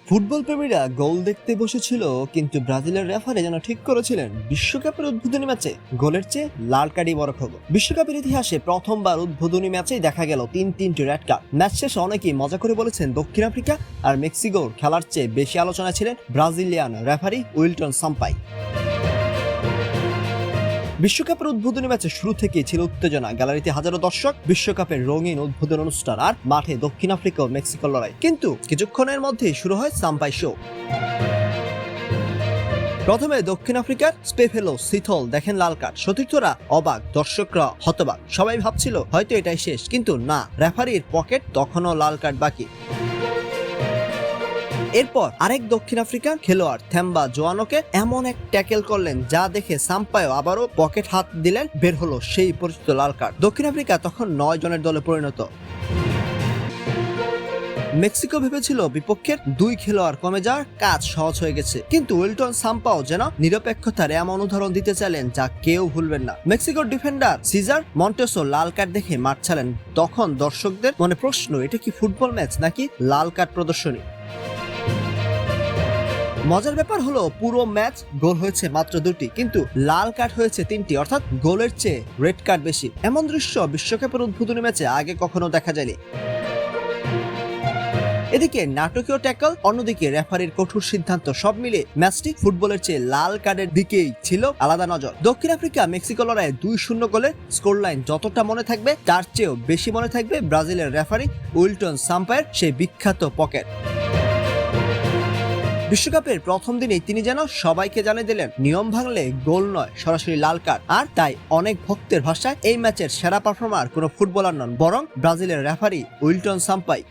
Football প্রেমীরা গোল দেখতে বসেছিল, কিন্তু ব্রাজিলের রেফারি যেন ঠিক করেছিলেন বিশ্বকাপের উদ্বোধনী ম্যাচে গোলের চেয়ে লাল কার্ডই বড় খবর। বিশ্বকাপের ইতিহাসে প্রথমবার উদ্বোধনী ম্যাচেই দেখা গেল তিনটি রেড কার্ড। ম্যাচ শেষে অনেকেই মজা করে বলেছেন দক্ষিণ আফ্রিকা আর মেক্সিকোর খেলার চেয়ে বেশি আলোচনায় ছিলেন ব্রাজিলিয়ান রেফারি উইলটন সাম্পাই। বিশ্বকাপের উদ্বোধনী ম্যাচে শুরু থেকেই ছিল উত্তেজনা, গ্যালারিতে হাজারো দর্শক, বিশ্বকাপের রঙিন উদ্বোধন অনুষ্ঠান আর মাঠে দক্ষিণ আফ্রিকা ও মেক্সিকোর লড়াই। কিন্তু কিছুক্ষণের মধ্যেই শুরু হয় সাম্পাই শো। প্রথমে দক্ষিণ আফ্রিকার স্পেফেলো সিথল দেখেন লাল কার্ড। সতীর্থরা অবাক, দর্শকরা হতবাক, সবাই ভাবছিল হয়তো এটাই শেষ, কিন্তু না, রেফারির পকেট তখনও লাল কার্ড বাকি। এরপর আরেক দক্ষিণ আফ্রিকান খেলোয়াড় থেম্বা জোয়ানোকে এমন এক ট্যাকেল করলেন যা দেখে সাম্পাইও আবারও পকেট হাত দিলেন, বের হলো সেই পরিচিত লাল কার্ড। দক্ষিণ আফ্রিকা তখন 9 জনের দলে পরিণত। মেক্সিকো ভেবেছিল বিপক্ষের 2 খেলোয়াড় কমে যাওয়ার কাজ সহজ হয়ে গেছে, কিন্তু উইলটন সাম্পাও যেন নিরপেক্ষতার এমন উদাহরণ দিতে চাইলেন যা কেউ ভুলবেন না। মেক্সিকোর ডিফেন্ডার সিজার মন্টেসো লাল কার্ড দেখে মাঠ ছাড়েন। তখন দর্শকদের মনে প্রশ্ন, এটা কি ফুটবল ম্যাচ নাকি লাল কার্ড প্রদর্শনী? মজার ব্যাপার হলো পুরো ম্যাচ গোল হয়েছে মাত্র 2টি, কিন্তু লাল কার্ড হয়েছে 3টি, অর্থাৎ গোলের চেয়ে রেড কার্ড বেশি। এমন দৃশ্য বিশ্বকাপের উদ্বোধনী ম্যাচে আগে কখনো দেখা যায়নি। এদিকে নাটকীয় ট্যাকল, অন্যদিকে রেফারির কঠোর সিদ্ধান্ত, সব মিলে ম্যাচটি ফুটবলের চেয়ে লাল কার্ডের দিকেই ছিল আলাদা নজর। দক্ষিণ আফ্রিকা মেক্সিকো লড়াইয়ে 2-0 গোলের স্কোর লাইন যতটা মনে থাকবে, তার চেয়েও বেশি মনে থাকবে ব্রাজিলের রেফারি উইলটন সাম্পাইয়ের সেই বিখ্যাত পকেট। বিশ্বকাপের প্রথম দিনেই তিনি যেন সবাইকে জানিয়ে দিলেন, নিয়ম ভাঙলে গোল নয়, সরাসরি লাল কার্ড। আর তাই অনেক ভক্তের ভাষায় এই ম্যাচের সেরা পারফর্মার কোনো ফুটবলার নন, বরং ব্রাজিলের রেফারি উইলটন সাম্পাই।